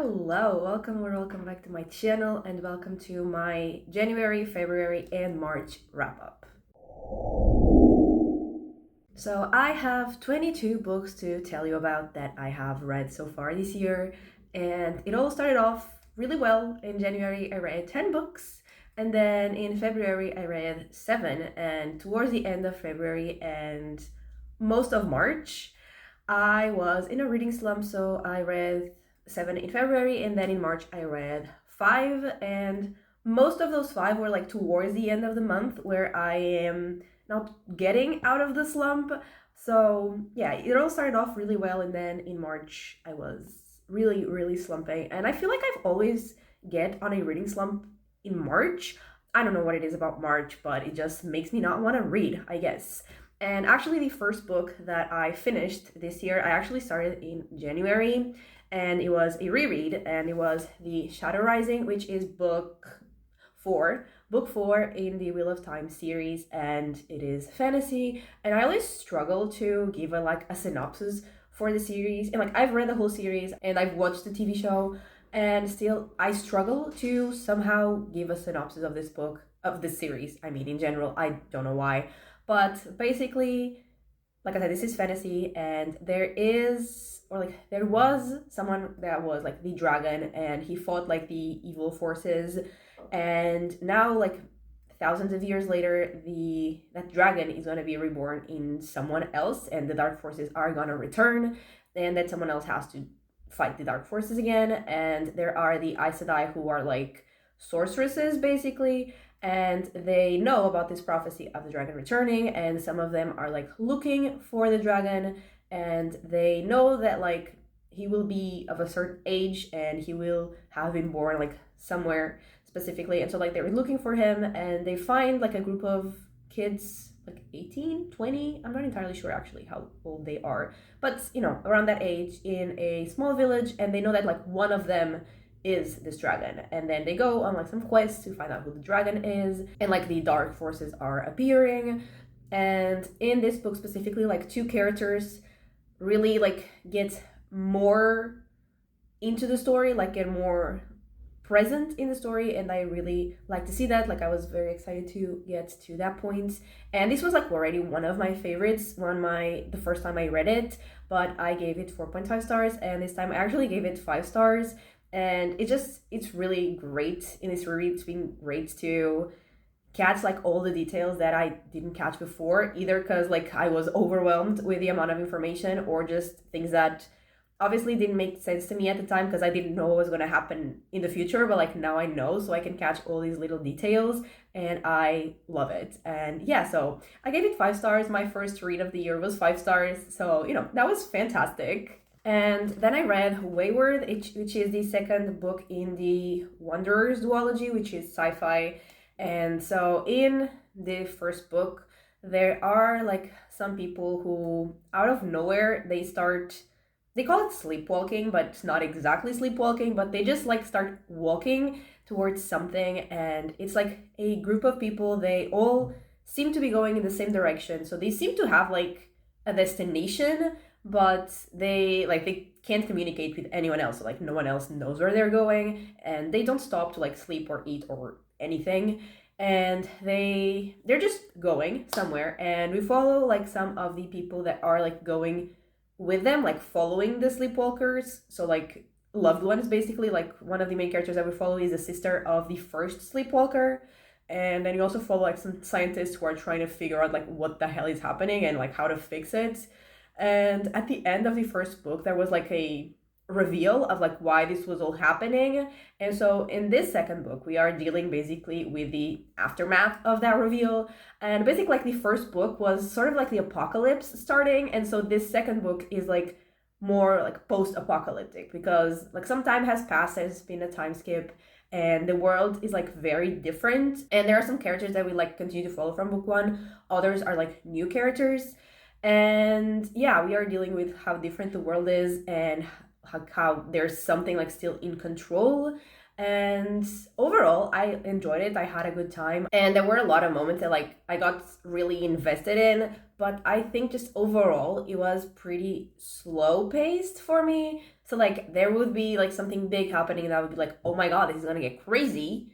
Hello, welcome or welcome back to my channel and welcome to my January, February and March wrap up. So I have 22 books to tell you about that I have read so far this year, and it all started off really well. In January I read 10 books, and then in February I read 7, and towards the end of February and most of March I was in a reading slump, so I read 7 in February, and then in March I read 5, and most of those 5 were like towards the end of the month where I am not getting out of the slump. So yeah, it all started off really well, and then in March I was really slumping, and I feel like I've always get on a reading slump in March. I don't know what it is about March, but it just makes me not want to read, I guess. And actually, the first book that I finished this year, I actually started in January, and it was a reread, and it was The Shadow Rising, which is book four in the Wheel of Time series, and it is fantasy. And I always struggle to give a synopsis for the series, and I've read the whole series and I've watched the TV show, and still I struggle to somehow give a synopsis of this series. I mean, in general, I don't know why. But basically, like I said, this is fantasy, and there was someone that was like the dragon, and he fought like the evil forces, and now thousands of years later, that dragon is gonna be reborn in someone else, and the dark forces are gonna return, and that someone else has to fight the dark forces again, and there are the Aes Sedai who are like sorceresses basically, and they know about this prophecy of the dragon returning, and some of them are like looking for the dragon, and they know that he will be of a certain age and he will have been born somewhere specifically, and so they're looking for him, and they find a group of kids 18, 20, I'm not entirely sure actually how old they are, but around that age, in a small village, and they know that one of them is this dragon, and then they go on some quests to find out who the dragon is, and the dark forces are appearing. And in this book specifically, two characters really get more into the story, get more present in the story, and I really like to see that. I was very excited to get to that point, and this was already one of my favorites the first time I read it, but I gave it 4.5 stars, and this time I actually gave it 5 stars. And it's really great in this reread. It's been great to catch all the details that I didn't catch before, either because I was overwhelmed with the amount of information, or just things that obviously didn't make sense to me at the time because I didn't know what was going to happen in the future, but now I know, so I can catch all these little details, and I love it. And yeah, so I gave it 5 stars. My first read of the year was 5 stars, so that was fantastic. And then I read Wayward, which is the second book in the Wanderers duology, which is sci-fi. And so in the first book, there are some people who out of nowhere, they call it sleepwalking, but it's not exactly sleepwalking, but they just start walking towards something, and it's a group of people. They all seem to be going in the same direction, so they seem to have a destination, but they can't communicate with anyone else, so no one else knows where they're going, and they don't stop to sleep or eat or anything, and they're just going somewhere, and we follow some of the people that are going with them, following the sleepwalkers, so loved ones basically. One of the main characters that we follow is the sister of the first sleepwalker, and then you also follow some scientists who are trying to figure out what the hell is happening and how to fix it. And at the end of the first book, there was a reveal of why this was all happening. And so in this second book, we are dealing basically with the aftermath of that reveal. And basically the first book was sort of the apocalypse starting, and so this second book is more post-apocalyptic, because some time has passed, there's been a time skip, and the world is very different, and there are some characters that we continue to follow from book one, others are new characters. And yeah, we are dealing with how different the world is, and how there's something still in control. And overall, I enjoyed it. I had a good time. And there were a lot of moments that like I got really invested in, but I think just overall it was pretty slow paced for me. So like there would be like something big happening and I would be like, "Oh my god, this is going to get crazy."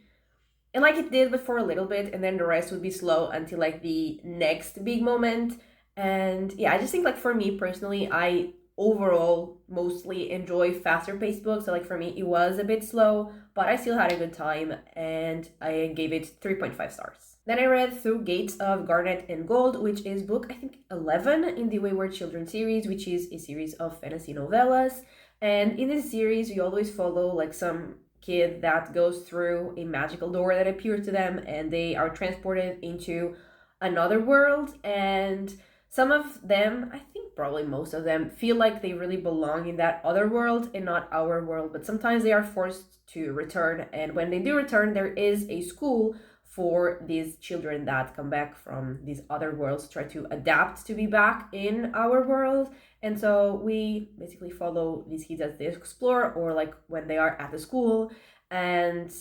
And like it did, but for a little bit, and then the rest would be slow until like the next big moment. And yeah, I just think like for me personally, I overall mostly enjoy faster paced books. So like for me, it was a bit slow, but I still had a good time, and I gave it 3.5 stars. Then I read Through Gates of Garnet and Gold, which is book I think 11 in the Wayward Children series, which is a series of fantasy novellas. And in this series, we always follow like some kid that goes through a magical door that appears to them and they are transported into another world. And some of them, I think probably most of them, feel like they really belong in that other world and not our world, but sometimes they are forced to return. And when they do return, there is a school for these children that come back from these other worlds to try to adapt to be back in our world. And so we basically follow these kids as they explore or like when they are at the school. And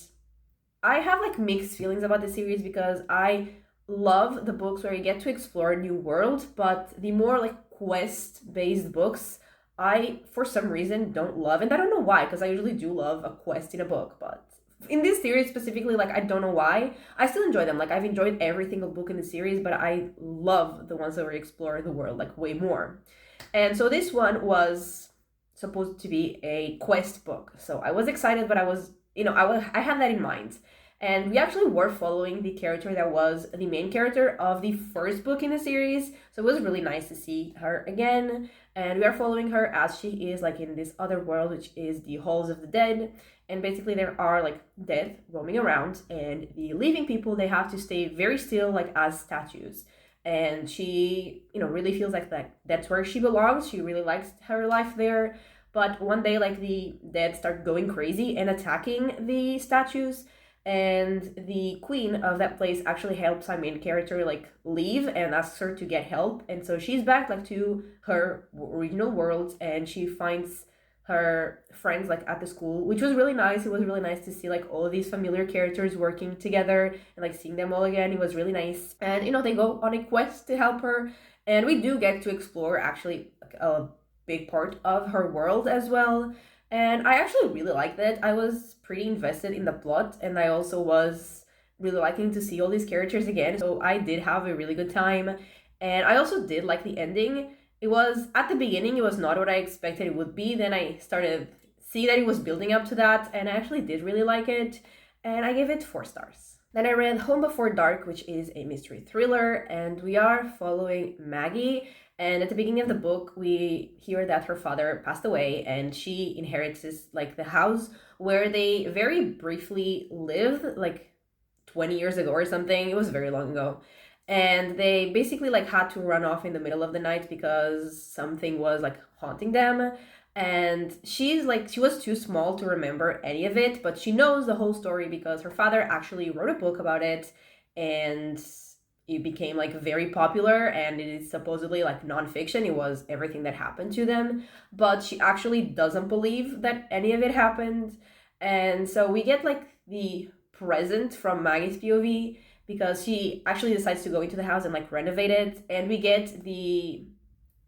I have like mixed feelings about the series because I love the books where you get to explore a new world, but the more like quest based books, I for some reason don't love. And I don't know why, because I usually do love a quest in a book, but in this series specifically, like I don't know why. I still enjoy them. Like I've enjoyed every single book in the series, but I love the ones that where you explore the world like way more. And so this one was supposed to be a quest book. So I was excited, but I was, I had that in mind. And we actually were following the character that was the main character of the first book in the series. So it was really nice to see her again. And we are following her as she is like in this other world, which is the Halls of the Dead. And basically there are like dead roaming around, and the living people, they have to stay very still like as statues. And she, really feels like that's where she belongs. She really likes her life there. But one day like the dead start going crazy and attacking the statues, and the queen of that place actually helps our main character like leave and asks her to get help. And so she's back like to her original world, and she finds her friends like at the school, which was really nice. It was really nice to see like all of these familiar characters working together and like seeing them all again. It was really nice. And they go on a quest to help her, and we do get to explore actually like, a big part of her world as well. And I actually really liked it. I was pretty invested in the plot, and I also was really liking to see all these characters again. So I did have a really good time. And I also did like the ending. It was, at the beginning, it was not what I expected it would be. Then I started see that it was building up to that, and I actually did really like it. And I gave it 4 stars. Then I read Home Before Dark, which is a mystery thriller, and we are following Maggie. And at the beginning of the book, we hear that her father passed away, and she inherits this, like the house where they very briefly lived, like 20 years ago or something. It was very long ago. And they basically like had to run off in the middle of the night because something was like haunting them. And she was too small to remember any of it, but she knows the whole story because her father actually wrote a book about it, and it became like very popular, and it is supposedly like nonfiction. It was everything that happened to them, but she actually doesn't believe that any of it happened. And so we get like the present from Maggie's POV because she actually decides to go into the house and like renovate it, and we get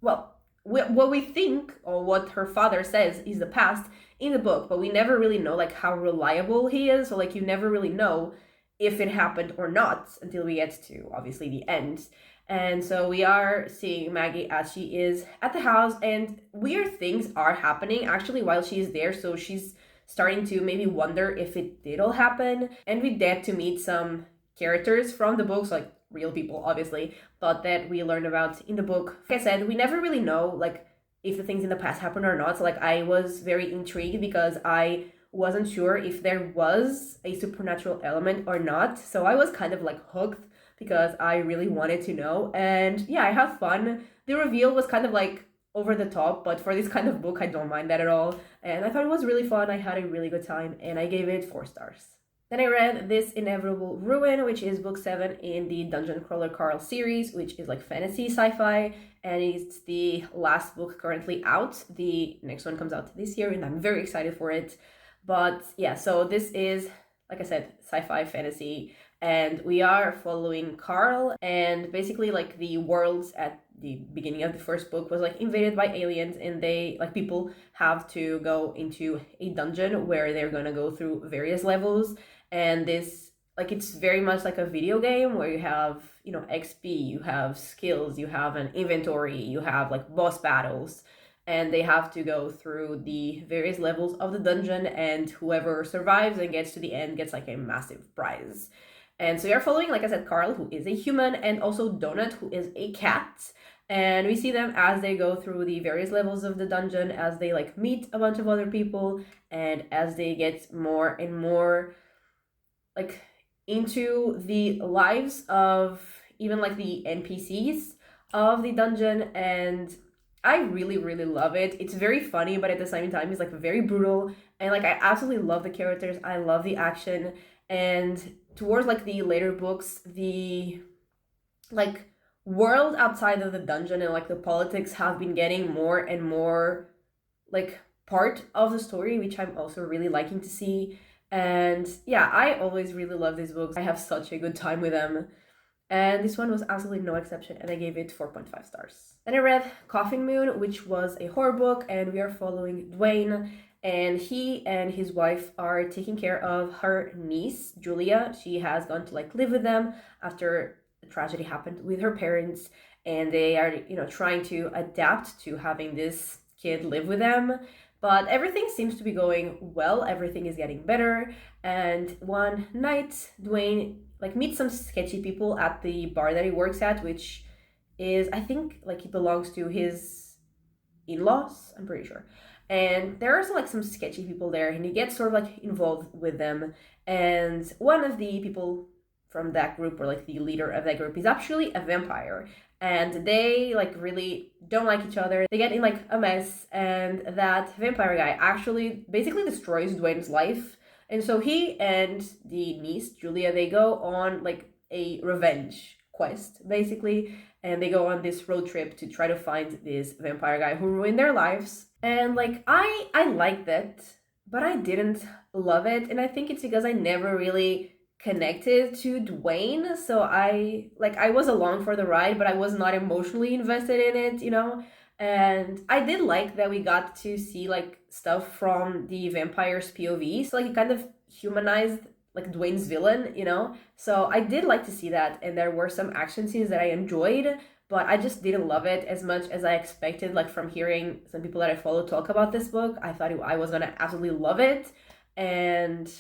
what we think or what her father says is the past in the book, but we never really know like how reliable he is. So like you never really know if it happened or not until we get to obviously the end. And so we are seeing Maggie as she is at the house, and weird things are happening actually while she is there. So she's starting to maybe wonder if it did all happen. And we get to meet some characters from the books, like real people obviously, but that we learn about in the book. Like I said, we never really know like if the things in the past happened or not. So like I was very intrigued because I wasn't sure if there was a supernatural element or not. So I was kind of like hooked because I really wanted to know. And yeah, I had fun. The reveal was kind of like over the top, but for this kind of book, I don't mind that at all. And I thought it was really fun. I had a really good time, and I gave it 4 stars. Then I read This Inevitable Ruin, which is book 7 in the Dungeon Crawler Carl series, which is like fantasy sci-fi, and it's the last book currently out. The next one comes out this year, and I'm very excited for it. But yeah, so this is, like I said, sci-fi fantasy, and we are following Carl, and basically like the worlds at the beginning of the first book was like invaded by aliens, and they like people have to go into a dungeon where they're gonna go through various levels, and this like it's very much like a video game where you have, you know, XP, you have skills, you have an inventory, you have like boss battles, and they have to go through the various levels of the dungeon, and whoever survives and gets to the end gets like a massive prize. And so you're following, like I said, Carl, who is a human, and also Donut, who is a cat. And we see them as they go through the various levels of the dungeon, as they like meet a bunch of other people, and as they get more and more like into the lives of even like the NPCs of the dungeon. And I really, really love it. It's very funny, but at the same time, it's like very brutal. And like, I absolutely love the characters. I love the action. And towards like the later books, the like world outside of the dungeon and like the politics have been getting more and more like part of the story, which I'm also really liking to see. And yeah, I always really love these books. I have such a good time with them. And this one was absolutely no exception, and I gave it 4.5 stars. Then I read Coffin Moon, which was a horror book, and we are following Dwayne, and he and his wife are taking care of her niece, Julia. She has gone to like live with them after a tragedy happened with her parents, and they are, you know, trying to adapt to having this kid live with them. But everything seems to be going well, everything is getting better, and one night, Dwayne like meet some sketchy people at the bar that he works at, which is, I think, like it belongs to his in-laws, I'm pretty sure. And there are like some sketchy people there, and he gets sort of like involved with them. And one of the people from that group, or like the leader of that group, is actually a vampire. And they like really don't like each other. They get in like a mess, and that vampire guy actually basically destroys Dwayne's life. And so he and the niece, Julia, they go on like a revenge quest, basically. And they go on this road trip to try to find this vampire guy who ruined their lives. And like, I liked it, but I didn't love it. And I think it's because I never really connected to Dwayne. So I was along for the ride, but I was not emotionally invested in it, you know? And I did like that we got to see like stuff from the vampire's POV. So like it kind of humanized like Dwayne's villain, you know? So I did like to see that, and there were some action scenes that I enjoyed, but I just didn't love it as much as I expected. Like from hearing some people that I follow talk about this book, I thought I was gonna absolutely love it, and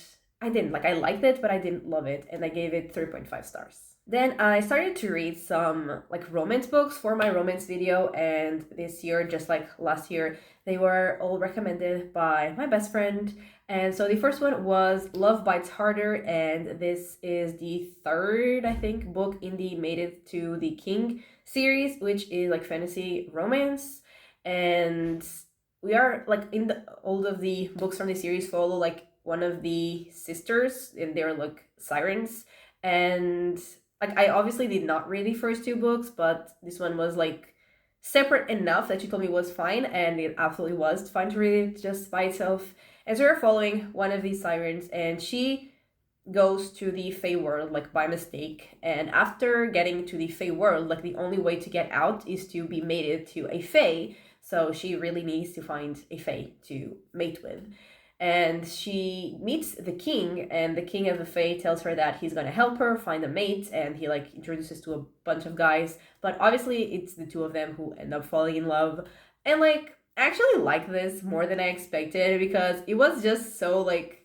I didn't. Like I liked it, but I didn't love it, and I gave it 3.5 stars. Then I started to read some like romance books for my romance video, and this year, just like last year, they were all recommended by my best friend. And so the first one was Love Bites Harder, and this is the third, I think, book in the Made It to the King series, which is like fantasy romance. And we are like in the all of the books from the series follow like one of the sisters, and they're like sirens. And like I obviously did not read the first two books, but this one was like separate enough that she told me was fine, and it absolutely was fine to read it just by itself. And so we're following one of these sirens, and she goes to the Fey world like by mistake. And after getting to the Fey world, like the only way to get out is to be mated to a Fey. So she really needs to find a Fey to mate with. And she meets the king, and the king of the Fae tells her that he's gonna help her find a mate, and he like introduces to a bunch of guys, but obviously it's the two of them who end up falling in love. And like I actually like this more than I expected, because it was just so like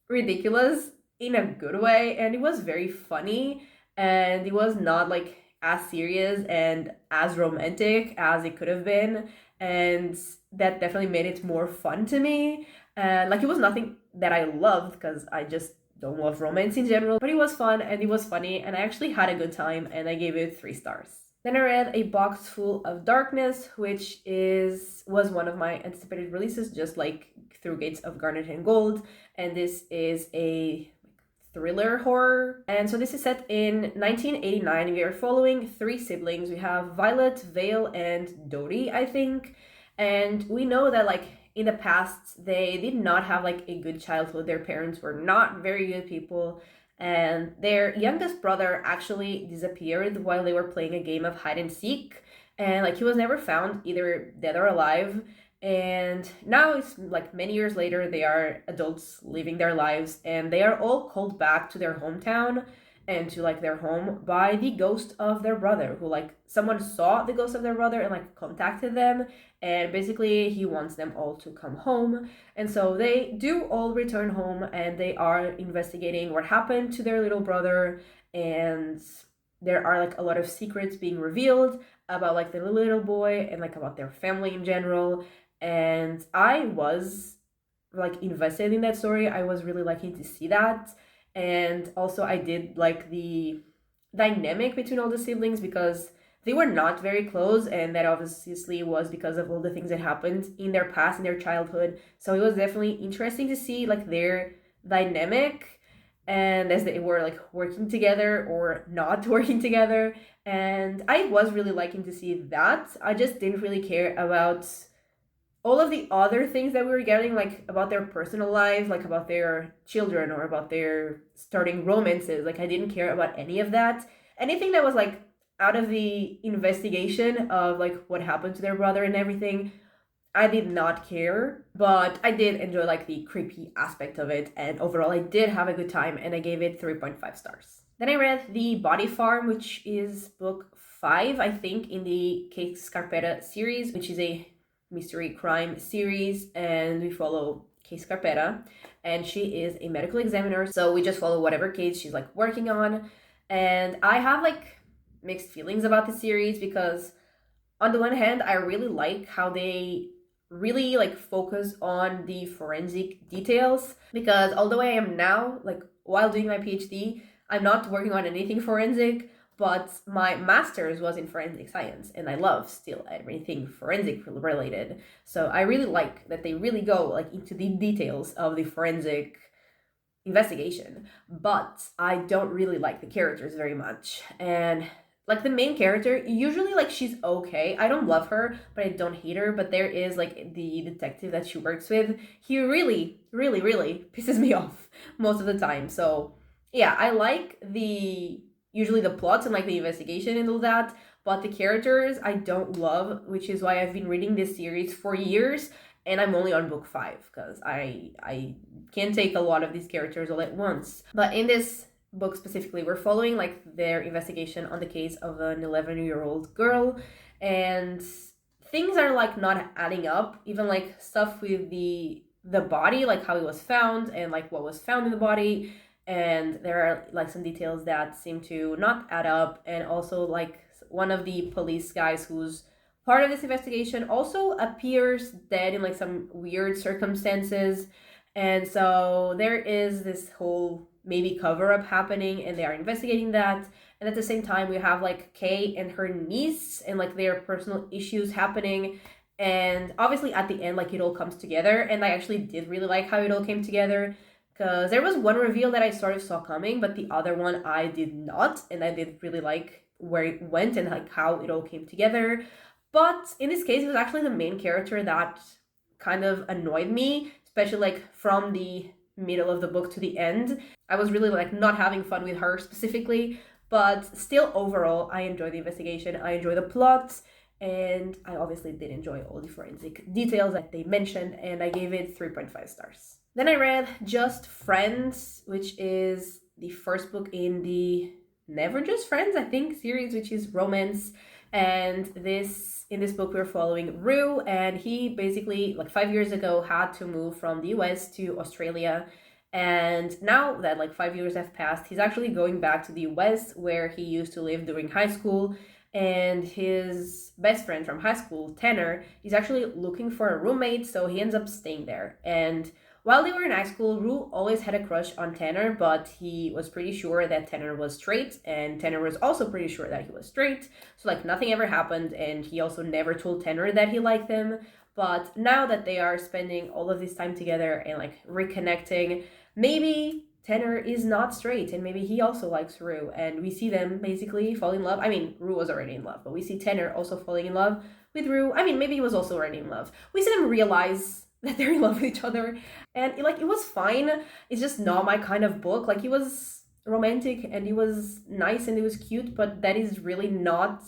ridiculous in a good way, and it was very funny, and it was not like as serious and as romantic as it could have been, and that definitely made it more fun to me. Like it was nothing that I loved, because I just don't love romance in general, but it was fun and it was funny, and I actually had a good time, and I gave it 3 stars. Then I read A Box Full of Darkness, which was one of my anticipated releases, just like Through Gates of Garnet and Gold, and this is a thriller horror. And so this is set in 1989. We are following 3 siblings. We have Violet, Vale, and Dodie, I think. And we know that like in the past they did not have like a good childhood. Their parents were not very good people, and their youngest brother actually disappeared while they were playing a game of hide and seek, and like he was never found, either dead or alive. And now it's like many years later, they are adults living their lives, and they are all called back to their hometown and to like their home by the ghost of their brother, who like someone saw the ghost of their brother and like contacted them, and basically he wants them all to come home. And so they do all return home, and they are investigating what happened to their little brother. And there are like a lot of secrets being revealed about like the little boy and like about their family in general. And I was like invested in that story. I was really lucky to see that. And also I did like the dynamic between all the siblings, because they were not very close, and that obviously was because of all the things that happened in their past, in their childhood. So it was definitely interesting to see like their dynamic, and as they were like working together or not working together. And I was really liking to see that. I just didn't really care about all of the other things that we were getting, like about their personal lives, like about their children or about their starting romances. Like I didn't care about any of that. Anything that was like out of the investigation of like what happened to their brother and everything, I did not care. But I did enjoy like the creepy aspect of it, and overall I did have a good time, and I gave it 3.5 stars. Then I read The Body Farm, which is book 5, I think, in the Kate Scarpetta series, which is a mystery crime series, and we follow Kate Scarpetta, and she is a medical examiner, so we just follow whatever case she's like working on. And I have like mixed feelings about the series, because on the one hand I really like how they really like focus on the forensic details, because although I am now like while doing my PhD, I'm not working on anything forensic, but my master's was in forensic science, and I love still everything forensic related. So I really like that they really go like into the details of the forensic investigation. But I don't really like the characters very much. And like the main character, usually like she's okay. I don't love her, but I don't hate her. But there is like the detective that she works with. He really, really, really pisses me off most of the time. So yeah, I like usually the plots and like the investigation and all that, but the characters I don't love, which is why I've been reading this series for years, and I'm only on book 5 because I can't take a lot of these characters all at once. But in this book specifically, we're following like their investigation on the case of an 11-year-old girl, and things are like not adding up. Even like stuff with the body, like how it was found and like what was found in the body, and there are like some details that seem to not add up. And also like one of the police guys who's part of this investigation also appears dead in like some weird circumstances. And so there is this whole maybe cover-up happening, and they are investigating that. And at the same time we have like Kay and her niece and like their personal issues happening. And obviously at the end like it all comes together, and I actually did really like how it all came together, because there was one reveal that I sort of saw coming, but the other one I did not, and I did really like where it went and like how it all came together. But in this case, it was actually the main character that kind of annoyed me, especially like from the middle of the book to the end. I was really like not having fun with her specifically, but still overall, I enjoyed the investigation, I enjoyed the plot, and I obviously did enjoy all the forensic details that they mentioned, and I gave it 3.5 stars. Then I read Just Friends, which is the first book in the Never Just Friends, I think, series, which is romance. And in this book, we're following Rue, and he basically, like 5 years ago, had to move from the US to Australia. And now that like 5 years have passed, he's actually going back to the US, where he used to live during high school. And his best friend from high school, Tanner, is actually looking for a roommate, so he ends up staying there. And while they were in high school, Rue always had a crush on Tanner, but he was pretty sure that Tanner was straight, and Tanner was also pretty sure that he was straight. So like nothing ever happened, and he also never told Tanner that he liked him. But now that they are spending all of this time together and like reconnecting, maybe Tanner is not straight, and maybe he also likes Rue, and we see them basically fall in love. I mean, Rue was already in love, but we see Tanner also falling in love with Rue. I mean, maybe he was also already in love. We see them realize that they're in love with each other. And like it was fine. It's just not my kind of book. Like it was romantic and it was nice and it was cute, but that is really not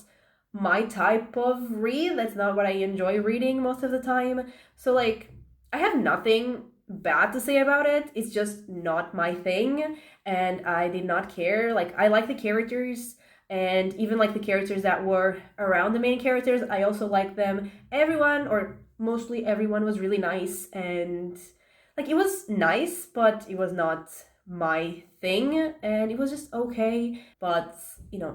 my type of read. That's not what I enjoy reading most of the time. So like I have nothing bad to say about it. It's just not my thing and I did not care. Like I like the characters and even like the characters that were around the main characters, I also like them. Everyone or mostly everyone was really nice and like it was nice, but it was not my thing and it was just okay. But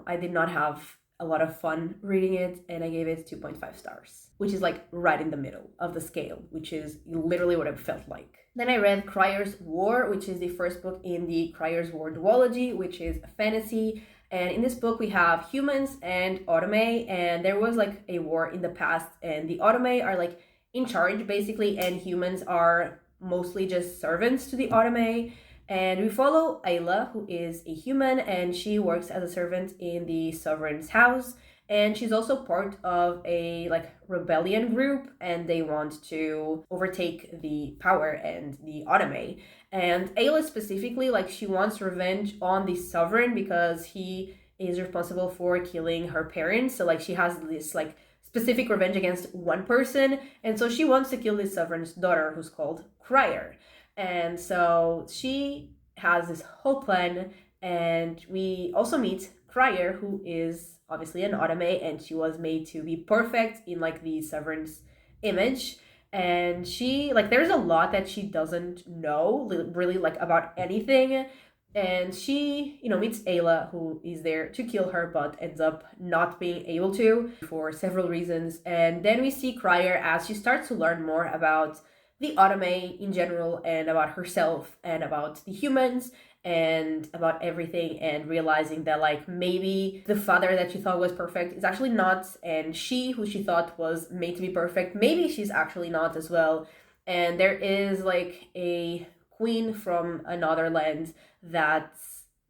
I did not have a lot of fun reading it and I gave it 2.5 stars, which is like right in the middle of the scale, which is literally what it felt like. Then I read Cryer's War, which is the first book in the Cryer's War duology, which is a fantasy. And in this book, we have humans and Autome, and there was like a war in the past, and the Autome are like in charge basically, and humans are mostly just servants to the Autome. And we follow Ayla, who is a human, and she works as a servant in the sovereign's house. And she's also part of a like rebellion group, and they want to overtake the power and the Autome. And Ayla specifically, like she wants revenge on the sovereign because he is responsible for killing her parents. So like she has this like specific revenge against one person, and so she wants to kill the sovereign's daughter, who's called Cryer. And so she has this whole plan, and we also meet Cryer, who is obviously an Autome, and she was made to be perfect in like the sovereign's image. And she like there's a lot that she doesn't know really like about anything. And she, meets Ayla, who is there to kill her, but ends up not being able to for several reasons. And then we see Cryer as she starts to learn more about the Autome in general and about herself and about the humans and about everything, and realizing that like maybe the father that she thought was perfect is actually not, and she who she thought was made to be perfect, maybe she's actually not as well. And there is like a queen from another land that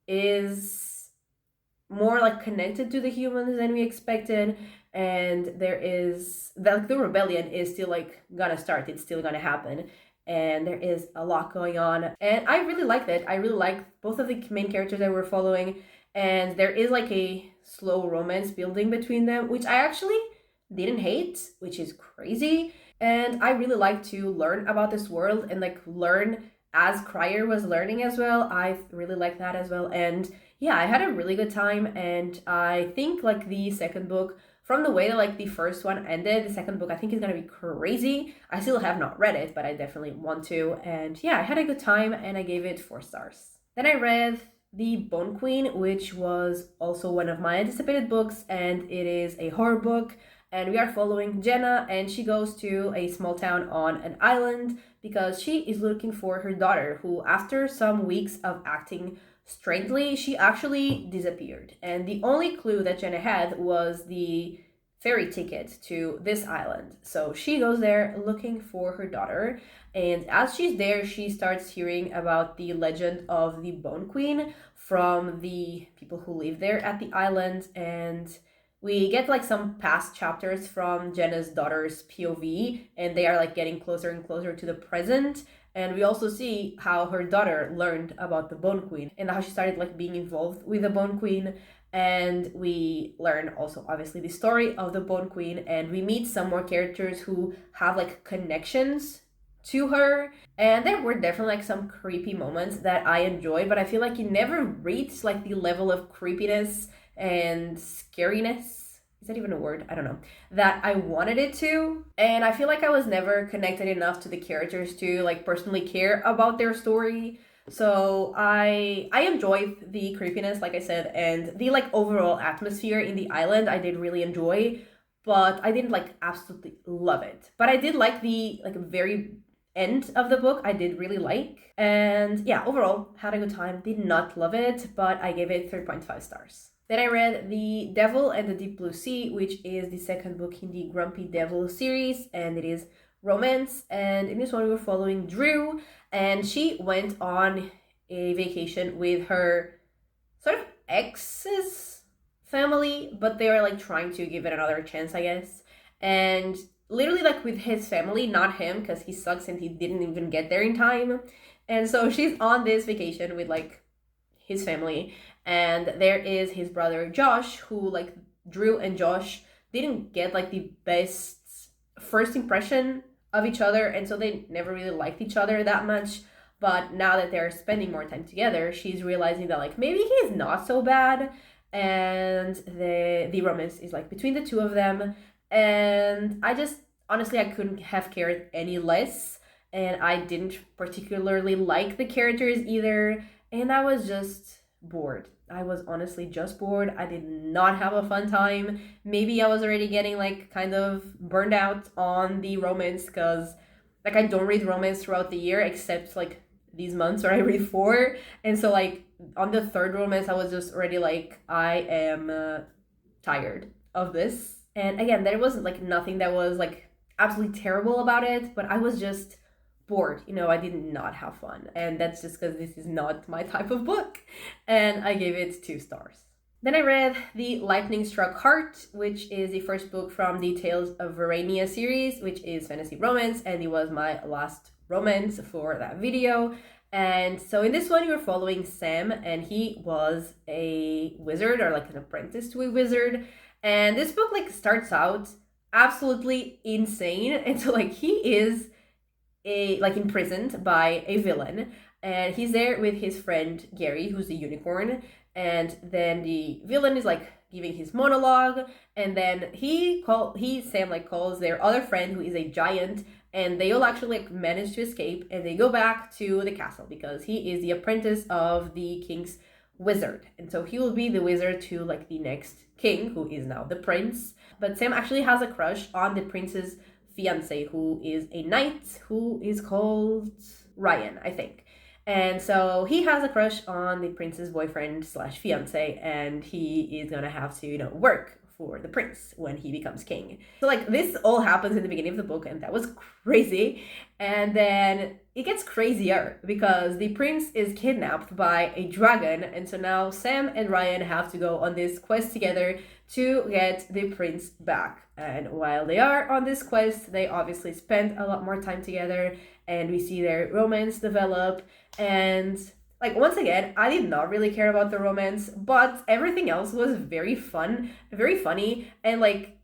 is more like connected to the humans than we expected, and there is that the rebellion is still like gonna start, it's still gonna happen, and there is a lot going on, and I really liked it. I really liked both of the main characters that we're following, and there is like a slow romance building between them, which I actually didn't hate, which is crazy. And I really like to learn about this world and like learn as Cryer was learning as well. I really like that as well. And yeah, I had a really good time. And I think like the second book, from the way that like the first one ended, the second book I think is gonna be crazy. I still have not read it, but I definitely want to. And yeah, I had a good time and I gave it 4 stars. Then I read The Bone Queen, which was also one of my anticipated books, and it is a horror book. And we are following Jenna, and she goes to a small town on an island because she is looking for her daughter, who, after some weeks of acting strangely, she actually disappeared. And the only clue that Jenna had was the ferry ticket to this island. So she goes there looking for her daughter. And as she's there, she starts hearing about the legend of the Bone Queen from the people who live there at the island. And we get like some past chapters from Jenna's daughter's POV, and they are like getting closer and closer to the present. And we also see how her daughter learned about the Bone Queen and how she started like being involved with the Bone Queen. And we learn also obviously the story of the Bone Queen, and we meet some more characters who have like connections to her. And there were definitely like some creepy moments that I enjoyed, but I feel like it never reached like the level of creepiness and scariness, is that even a word? I don't know, that I wanted it to. And I feel like I was never connected enough to the characters to like personally care about their story. So I enjoyed the creepiness, like I said, and the like overall atmosphere in the island I did really enjoy, but I didn't like absolutely love it. But I did like the like very end of the book, I did really like. And yeah, overall had a good time. Did not love it, but I gave it 3.5 stars. Then I read The Devil and the Deep Blue Sea, which is the second book in the Grumpy Devil series, and it is romance. And in this one, we were following Drew, and she went on a vacation with her sort of ex's family, but they were like trying to give it another chance, I guess. And literally like with his family, not him, because he sucks and he didn't even get there in time. And so she's on this vacation with like his family, and there is his brother Josh, who like Drew and Josh didn't get like the best first impression of each other, and so they never really liked each other that much. But now that they're spending more time together, she's realizing that like maybe he's not so bad, and the romance is like between the two of them. And I just honestly I couldn't have cared any less, and I didn't particularly like the characters either, and I was just bored. I was honestly just bored. I did not have a fun time. Maybe I was already getting like kind of burned out on the romance, because like I don't read romance throughout the year except like these months where I read four. And so like on the third romance I was just already like I am tired of this. And again, there was like nothing that was like absolutely terrible about it, but I was just bored. I did not have fun. And that's just because this is not my type of book. And I gave it 2 stars. Then I read The Lightning Struck Heart, which is the first book from the Tales of Verania series, which is fantasy romance, and it was my last romance for that video. And so in this one, you're following Sam, and he was a wizard, or like an apprentice to a wizard. And this book like starts out absolutely insane. And so like he is imprisoned by a villain, and he's there with his friend Gary, who's a unicorn. And then the villain is like giving his monologue, and then Sam like calls their other friend, who is a giant, and they all actually like manage to escape, and they go back to the castle because he is the apprentice of the king's wizard, and so he will be the wizard to like the next king, who is now the prince. But Sam actually has a crush on the prince's fiance, who is a knight who is called Ryan, I think. And so he has a crush on the prince's boyfriend slash fiance, and he is gonna have to, work for the prince when he becomes king. So like this all happens in the beginning of the book, and that was crazy. And then it gets crazier because the prince is kidnapped by a dragon, and so now Sam and Ryan have to go on this quest together to get the prince back. And while they are on this quest, they obviously spend a lot more time together, and we see their romance develop. And like once again, I did not really care about the romance, but everything else was very fun, very funny, and like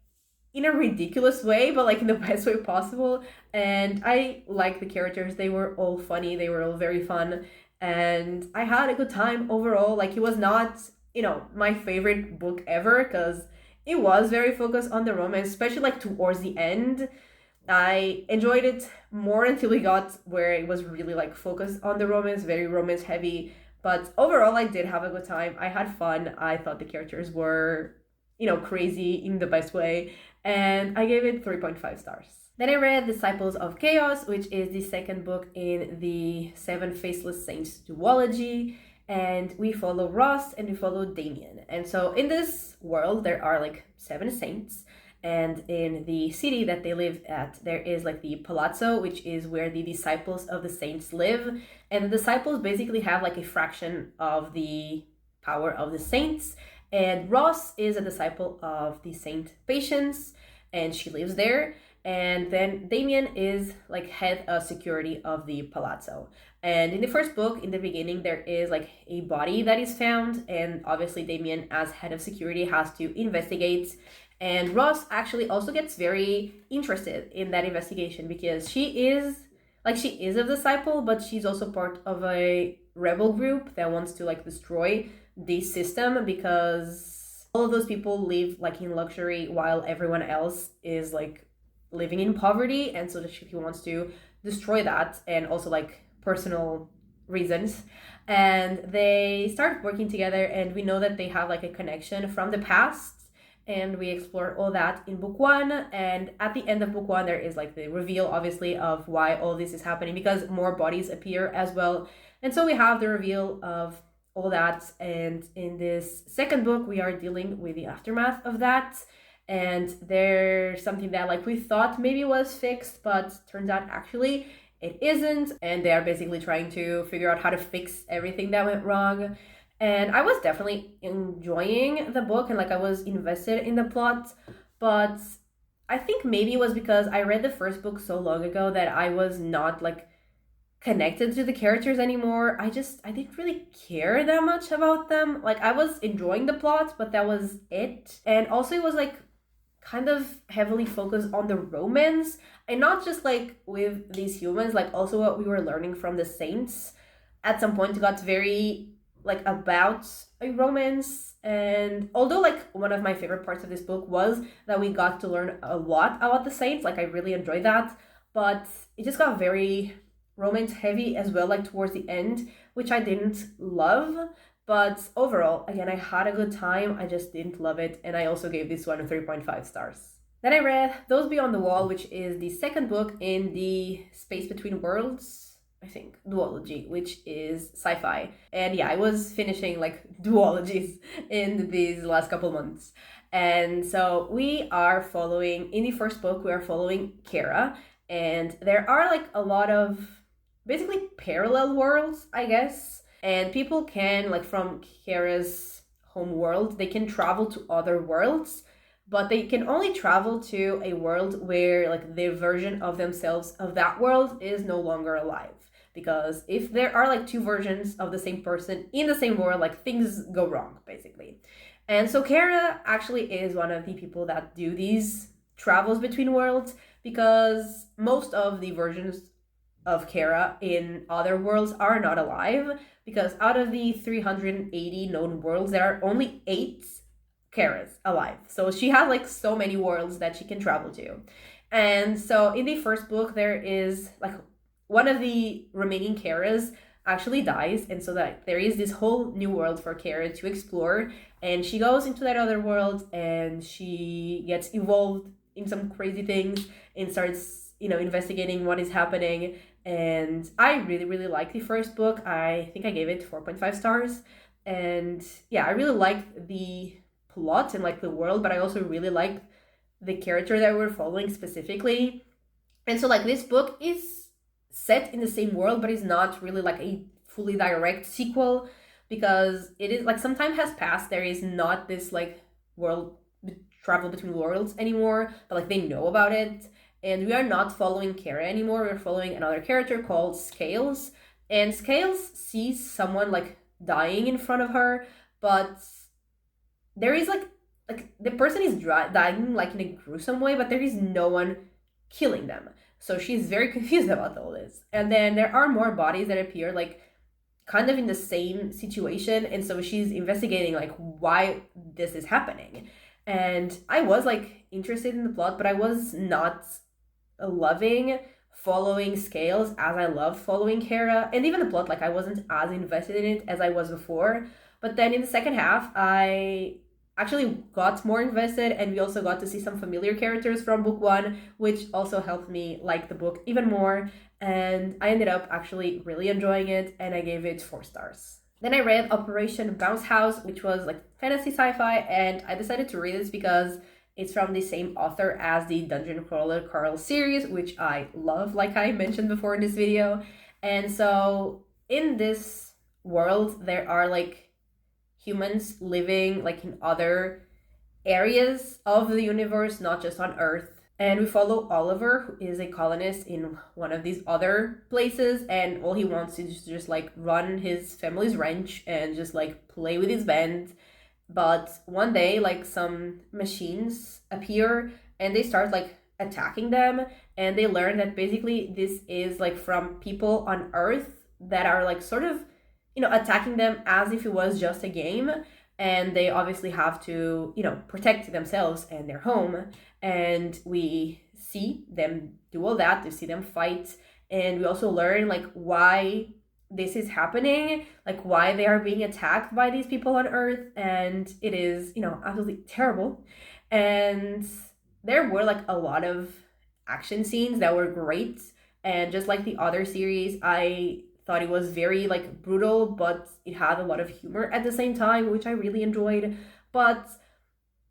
in a ridiculous way, but like in the best way possible. And I like the characters. They were all funny, they were all very fun, and I had a good time overall. Like it was not, my favorite book ever, because it was very focused on the romance, especially like towards the end. I enjoyed it more until we got where it was really like focused on the romance, very romance heavy. But overall, I did have a good time. I had fun. I thought the characters were, crazy in the best way. And I gave it 3.5 stars. Then I read Disciples of Chaos, which is the second book in the Seven Faceless Saints duology. And we follow Ross and we follow Damien. And so in this world, there are like 7 saints. And in the city that they live at, there is like the Palazzo, which is where the disciples of the saints live. And the disciples basically have like a fraction of the power of the saints. And Ross is a disciple of the Saint Patience, and she lives there. And then Damien is like head of security of the Palazzo. And in the first book, in the beginning, there is like a body that is found. And obviously Damien, as head of security, has to investigate. And Ross actually also gets very interested in that investigation, because she is a disciple, but she's also part of a rebel group that wants to like destroy the system, because all of those people live like in luxury while everyone else is like living in poverty. And so she wants to destroy that, and also like personal reasons. And they start working together, and we know that they have like a connection from the past. And we explore all that in book 1. And at the end of book 1, there is like the reveal, obviously, of why all this is happening, because more bodies appear as well. And so we have the reveal of all that. And in this second book, we are dealing with the aftermath of that. And there's something that like we thought maybe was fixed, but turns out actually it isn't. And they are basically trying to figure out how to fix everything that went wrong. And I was definitely enjoying the book, and like I was invested in the plot, but I think maybe it was because I read the first book so long ago that I was not like connected to the characters anymore. I didn't really care that much about them. Like I was enjoying the plot, but that was it. And also it was like kind of heavily focused on the romance, and not just like with these humans, like also what we were learning from the saints. At some point it got very like about a romance, and although like one of my favorite parts of this book was that we got to learn a lot about the saints, like I really enjoyed that, but it just got very romance heavy as well, like towards the end, which I didn't love. But overall, again, I had a good time. I just didn't love it. And I also gave this one a 3.5 stars. Then I read Those Beyond the Wall, which is the second book in the Space Between Worlds, I think, duology, which is sci-fi. And yeah, I was finishing like duologies in these last couple months. And so we are following, in the first book, we are following Kara. And there are like a lot of basically parallel worlds, I guess. And people can, like from Kara's home world, they can travel to other worlds, but they can only travel to a world where like the version of themselves of that world is no longer alive. Because if there are like two versions of the same person in the same world, like things go wrong, basically. And so Kara actually is one of the people that do these travels between worlds, because most of the versions of Kara in other worlds are not alive, because out of the 380 known worlds, there are only 8 Karas alive. So she has like so many worlds that she can travel to. And so in the first book, there is like one of the remaining Karas actually dies, and so that there is this whole new world for Kara to explore, and she goes into that other world and she gets involved in some crazy things and starts, investigating what is happening. And I really, really like the first book. I think I gave it 4.5 stars. And yeah, I really liked the plot and like the world, but I also really liked the character that we're following specifically. And so like this book is set in the same world, but it's not really like a fully direct sequel, because it is like some time has passed. There is not this like world travel between worlds anymore, but like they know about it. And we are not following Kara anymore. We're following another character called Scales. And Scales sees someone like dying in front of her, but there is like the person is dying like in a gruesome way, but there is no one killing them. So she's very confused about all this. And then there are more bodies that appear like kind of in the same situation, and so she's investigating like why this is happening. And I was like interested in the plot, but I was not loving following Scales as I loved following Kara. And even the plot, like I wasn't as invested in it as I was before. But then in the second half, I actually got more invested, and we also got to see some familiar characters from book one, which also helped me like the book even more. And I ended up actually really enjoying it, and I gave it 4 stars. Then I read Operation Bounce House, which was like fantasy sci-fi, and I decided to read this because it's from the same author as the Dungeon Crawler Carl series, which I love, like I mentioned before in this video. And so in this world, there are like humans living like in other areas of the universe, not just on Earth. And we follow Oliver, who is a colonist in one of these other places, and all he wants is to just like run his family's ranch and just like play with his band. But one day, like some machines appear and they start like attacking them, and they learn that basically this is like from people on Earth that are like sort of, attacking them as if it was just a game. And they obviously have to, protect themselves and their home. And we see them do all that, to see them fight. And we also learn like why this is happening, like why they are being attacked by these people on Earth. And it is, absolutely terrible. And there were like a lot of action scenes that were great. And just like the other series, I thought it was very like brutal, but it had a lot of humor at the same time, which I really enjoyed. But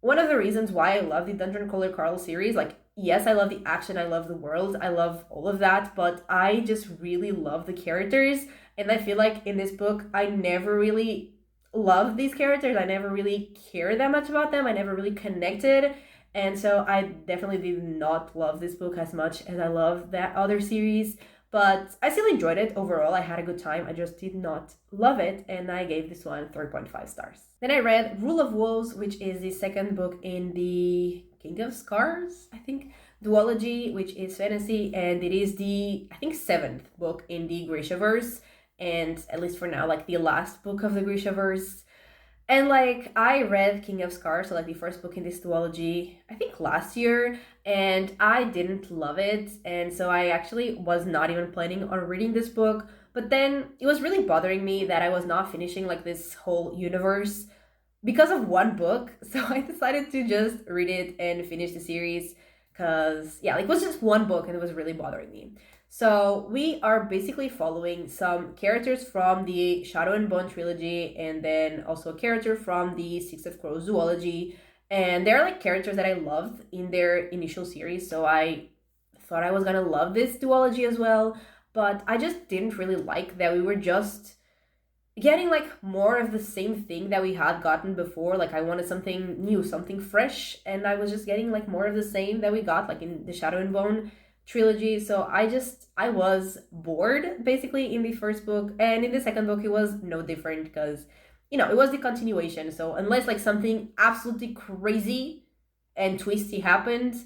one of the reasons why I love the Dungeon Crawler Carl series, like, yes, I love the action, I love the world, I love all of that, but I just really love the characters. And I feel like in this book, I never really loved these characters. I never really cared that much about them. I never really connected. And so I definitely did not love this book as much as I love that other series. But I still enjoyed it overall. I had a good time. I just did not love it. And I gave this one 3.5 stars. Then I read Rule of Wolves, which is the second book in the King of Scars, I think, duology, which is fantasy. And it is the, I think, seventh book in the Grishaverse. And at least for now, like the last book of the Grishaverse. And like I read King of Scars, so like the first book in this duology, I think last year, and I didn't love it. And so I actually was not even planning on reading this book. But then it was really bothering me that I was not finishing like this whole universe because of one book. So I decided to just read it and finish the series because yeah, like it was just one book and it was really bothering me. So we are basically following some characters from the Shadow and Bone trilogy and then also a character from the Six of Crows duology. And they're like characters that I loved in their initial series, so I thought I was gonna love this duology as well. But I just didn't really like that we were just getting like more of the same thing that we had gotten before. Like I wanted something new, something fresh, and I was just getting like more of the same that we got like in the Shadow and Bone trilogy. So I was bored basically in the first book, and in the second book it was no different because it was the continuation. So unless like something absolutely crazy and twisty happened,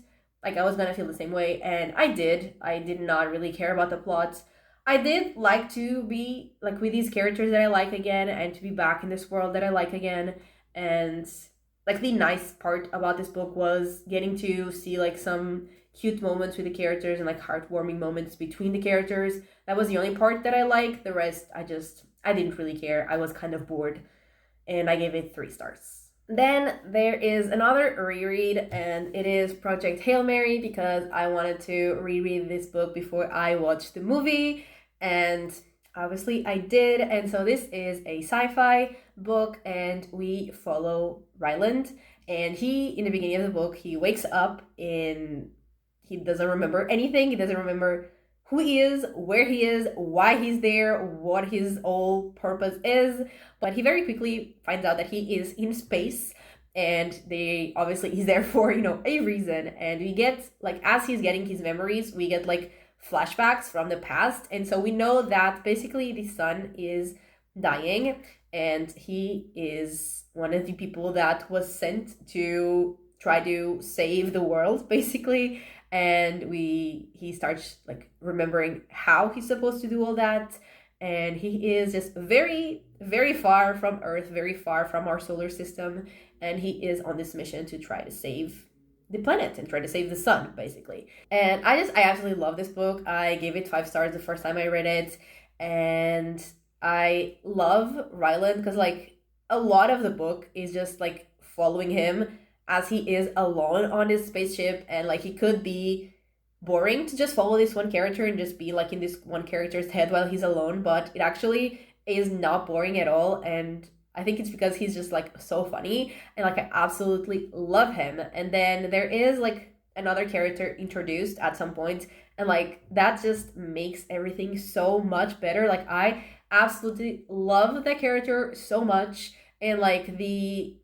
like I was gonna feel the same way, and I did not really care about the plot. I did like to be like with these characters that I like again and to be back in this world that I like again. And like the nice part about this book was getting to see like some cute moments with the characters and like heartwarming moments between the characters. That was the only part that I liked. The rest, I didn't really care. I was kind of bored, and I gave it 3 stars. Then there is another reread, and it is Project Hail Mary because I wanted to reread this book before I watched the movie, and obviously I did. And so this is a sci-fi book, and we follow Ryland, and in the beginning of the book, he wakes up he doesn't remember anything. He doesn't remember who he is, where he is, why he's there, what his whole purpose is. But he very quickly finds out that he is in space, and he's there for, a reason. And we get, like, as he's getting his memories, we get, like, flashbacks from the past. And so we know that basically the sun is dying, and he is one of the people that was sent to try to save the world, basically. And he starts like remembering how he's supposed to do all that, and he is just very, very far from Earth, very far from our solar system, and he is on this mission to try to save the planet and try to save the sun, basically. And I absolutely love this book. I gave it 5 stars the first time I read it, and I love Ryland because like a lot of the book is just like following him as he is alone on this spaceship, and like he could be boring to just follow this one character and just be like in this one character's head while he's alone, but it actually is not boring at all. And I think it's because he's just like so funny, and like I absolutely love him. And then there is like another character introduced at some point, and like that just makes everything so much better. Like I absolutely love that character so much, and like the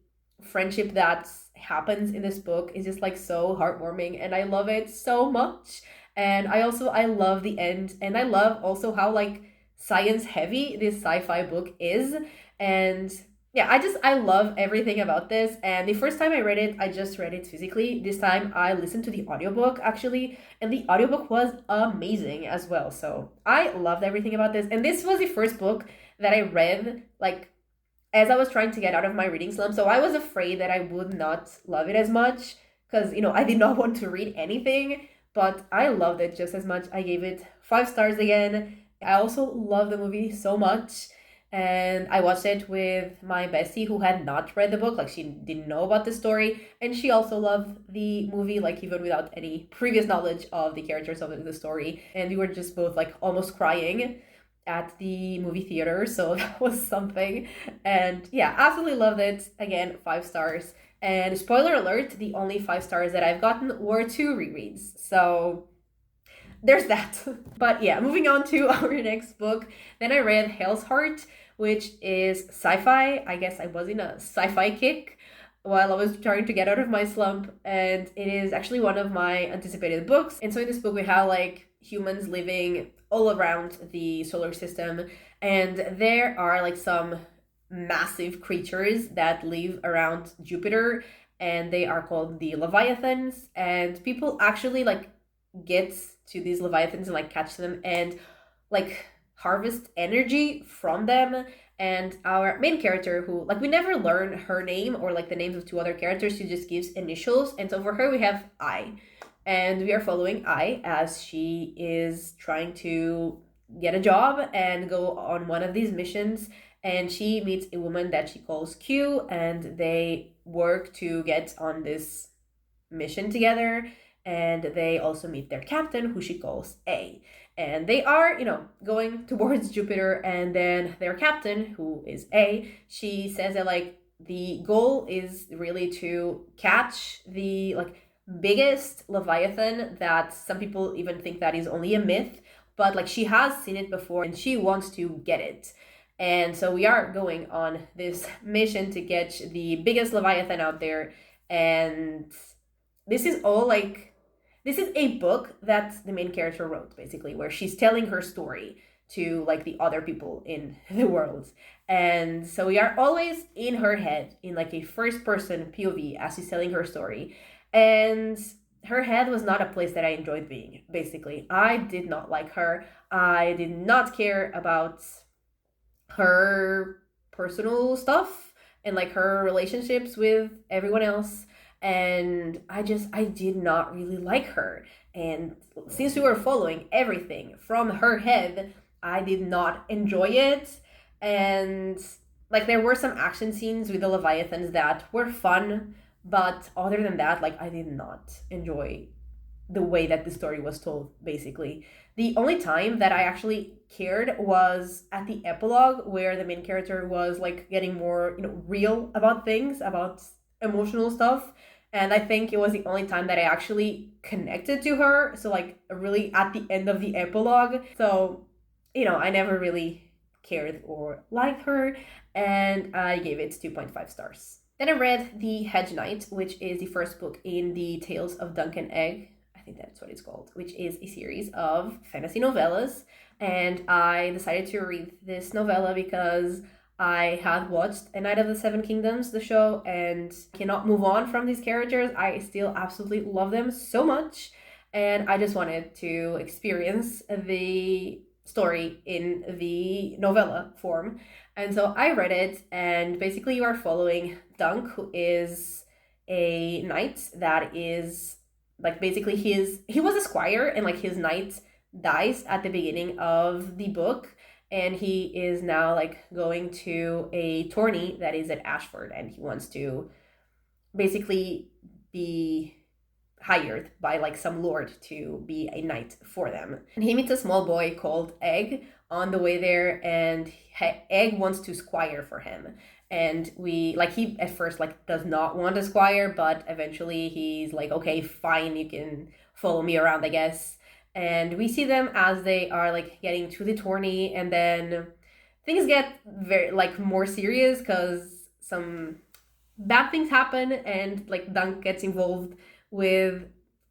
friendship that happens in this book is just like so heartwarming, and I love it so much. And I love the end, and I love also how like science heavy this sci-fi book is. And yeah, I love everything about this. And the first time I read it, I just read it physically. This time I listened to the audiobook actually, and the audiobook was amazing as well. So I loved everything about this, and this was the first book that I read like as I was trying to get out of my reading slump. So I was afraid that I would not love it as much because, I did not want to read anything, but I loved it just as much. I gave it 5 stars again. I also love the movie so much. And I watched it with my bestie who had not read the book. Like she didn't know about the story. And she also loved the movie, like even without any previous knowledge of the characters of the story. And we were just both like almost crying at the movie theater, so that was something. And yeah, absolutely loved it. Again, 5 stars. And spoiler alert, the only 5 stars that I've gotten were 2 rereads, so there's that. But yeah, moving on to our next book. Then I read Hell's Heart, which is sci-fi. I guess I was in a sci-fi kick while I was trying to get out of my slump, and it is actually one of my anticipated books. And so in this book we have like humans living all around the solar system, and there are like some massive creatures that live around Jupiter, and they are called the Leviathans. And people actually like get to these Leviathans and like catch them and like harvest energy from them. And our main character, who like we never learn her name or like the names of two other characters, she just gives initials. And so for her we have I, and we are following I as she is trying to get a job and go on one of these missions. And she meets a woman that she calls Q, and they work to get on this mission together. And they also meet their captain, who she calls A. And they are, going towards Jupiter. And then their captain, who is A, she says that like the goal is really to catch the like biggest Leviathan, that some people even think that is only a myth, but like she has seen it before and she wants to get it. And so we are going on this mission to catch the biggest Leviathan out there. And this is a book that the main character wrote, basically, where she's telling her story to like the other people in the world. And so we are always in her head in like a first person POV as she's telling her story. And her head was not a place that I enjoyed being, basically. I did not like her. I did not care about her personal stuff and like her relationships with everyone else. And I did not really like her. And since we were following everything from her head, I did not enjoy it. And like there were some action scenes with the Leviathans that were fun, but other than that, like I did not enjoy the way that the story was told, basically. The only time that I actually cared was at the epilogue, where the main character was like getting more, real about things, about emotional stuff. And I think it was the only time that I actually connected to her. So like really at the end of the epilogue. So, I never really cared or liked her, and I gave it 2.5 stars. Then I read The Hedge Knight, which is the first book in the Tales of Dunk and Egg, I think that's what it's called, which is a series of fantasy novellas. And I decided to read this novella because I had watched A Knight of the Seven Kingdoms, the show, and cannot move on from these characters. I still absolutely love them so much. And I just wanted to experience the story in the novella form. And so I read it, and basically you are following Dunk, who is a knight that is like basically he was a squire, and like his knight dies at the beginning of the book, and he is now like going to a tourney that is at Ashford, and he wants to basically be hired by like some lord to be a knight for them. And he meets a small boy called Egg on the way there, and Egg wants to squire for him. And he at first like does not want a squire, but eventually he's like, okay, fine, you can follow me around, I guess. And we see them as they are like getting to the tourney, and then things get very like more serious because some bad things happen, and like Dunk gets involved with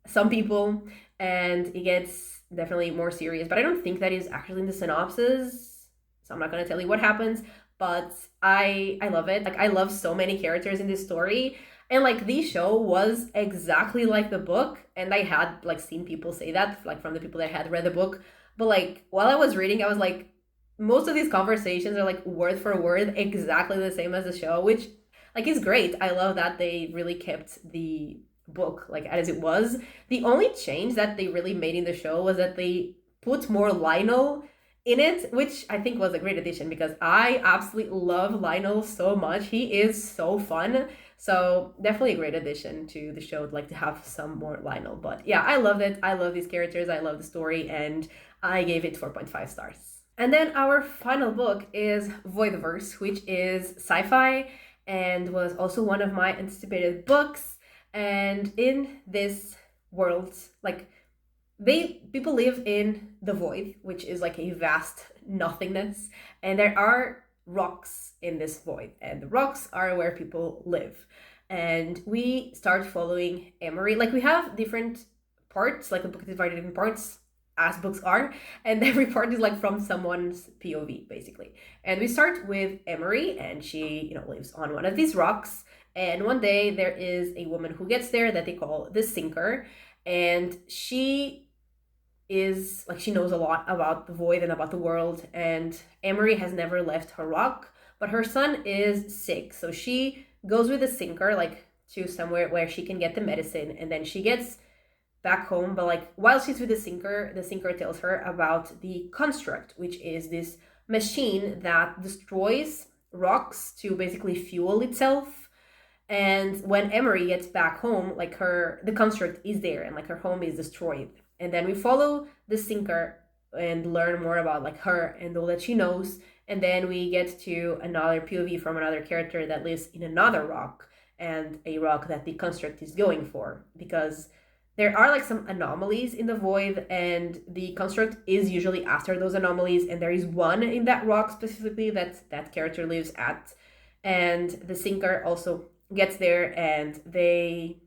some people, and it gets definitely more serious. But I don't think that is actually in the synopsis, so I'm not gonna tell you what happens. But I love it. Like I love so many characters in this story. And like the show was exactly like the book, and I had like seen people say that, like from the people that had read the book. But like while I was reading, I was like, most of these conversations are like word for word exactly the same as the show, which like is great. I love that they really kept the book like as it was. The only change that they really made in the show was that they put more Lionel in it, which I think was a great addition because I absolutely love Lionel so much. He is so fun. So definitely a great addition to the show, like to have some more Lionel. But yeah, I loved it. I love these characters. I love the story, and I gave it 4.5 stars. And then our final book is Voidverse, which is sci-fi and was also one of my anticipated books. And in this world, like people live in the void, which is like a vast nothingness, and there are rocks in this void, and the rocks are where people live. and we start following Emery. Like, we have different parts, like the book is divided in parts, as books are, and every part is like from someone's POV, basically. And we start with Emery, and she, lives on one of these rocks. And one day there is a woman who gets there that they call the Sinker, and she is like, she knows a lot about the void and about the world, and Emery has never left her rock, but her son is sick, so she goes with the Sinker, like, to somewhere where she can get the medicine, and then she gets back home. But like, while she's with the Sinker tells her about the Construct, which is this machine that destroys rocks to basically fuel itself. And when Emery gets back home, like, the Construct is there, and like her home is destroyed. And then we follow the Sinker and learn more about like her and all that she knows. And then we get to another POV from another character that lives in another rock, and a rock that the Construct is going for, because there are like some anomalies in the void, and the Construct is usually after those anomalies, and there is one in that rock specifically that character lives at. And the Sinker also gets there, and they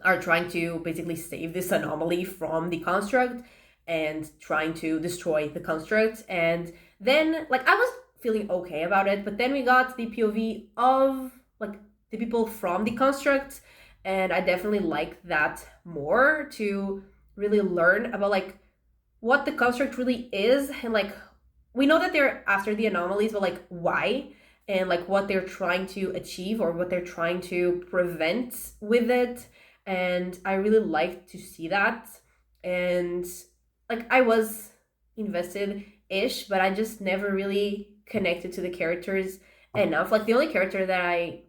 are trying to basically save this anomaly from the Construct and trying to destroy the Construct. And then, like, I was feeling okay about it, but then we got the POV of like the people from the Construct, and I definitely like that more, to really learn about like what the Construct really is. And like, we know that they're after the anomalies, but like, why, and like what they're trying to achieve or what they're trying to prevent with it. And I really liked to see that. And like, I was invested ish, but I just never really connected to the characters enough. Like, the only character that I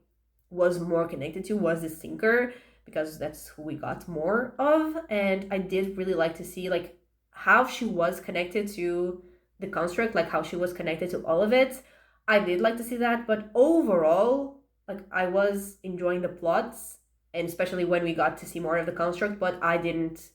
was more connected to was the Sinker, because that's who we got more of. And I did really like to see like how she was connected to the Construct, like how she was connected to all of it. I did like to see that, but overall, like, I was enjoying the plots, and especially when we got to see more of the Construct, but I didn't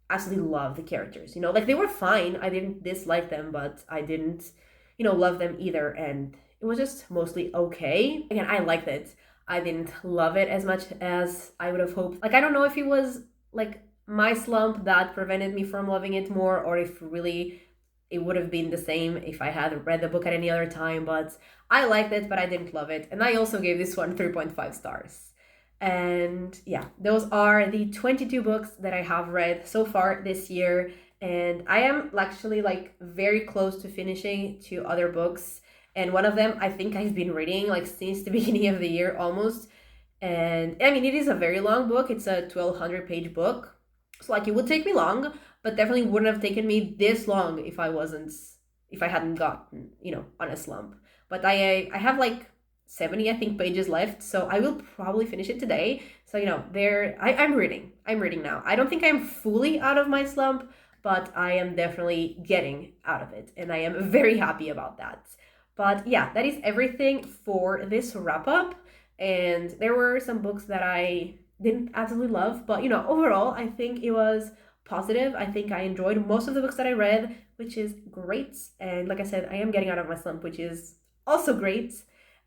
absolutely love the characters. Like, they were fine. I didn't dislike them, but I didn't, love them either. And it was just mostly okay. Again, I liked it. I didn't love it as much as I would have hoped. Like, I don't know if it was like my slump that prevented me from loving it more, or if really it would have been the same if I had read the book at any other time. But I liked it, but I didn't love it. And I also gave this one 3.5 stars. And yeah, those are the 22 books that I have read so far this year. And I am actually like very close to finishing 2 other books. And one of them I think I've been reading like since the beginning of the year almost. And I mean, it is a very long book. It's a 1,200-page book. So like, it would take me long, but definitely wouldn't have taken me this long if I hadn't gotten, on a slump. But I have like 70, I think, pages left, so I will probably finish it today. So, I'm reading now. I don't think I'm fully out of my slump, but I am definitely getting out of it, and I am very happy about that. But yeah, that is everything for this wrap up. And there were some books that I didn't absolutely love, but overall, I think it was positive. I think I enjoyed most of the books that I read, which is great. And like I said, I am getting out of my slump, which is also great.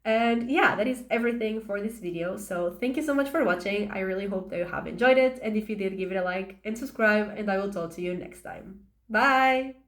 And yeah, that is everything for this video. So thank you so much for watching. I really hope that you have enjoyed it. And if you did, give it a like and subscribe, and I will talk to you next time. Bye!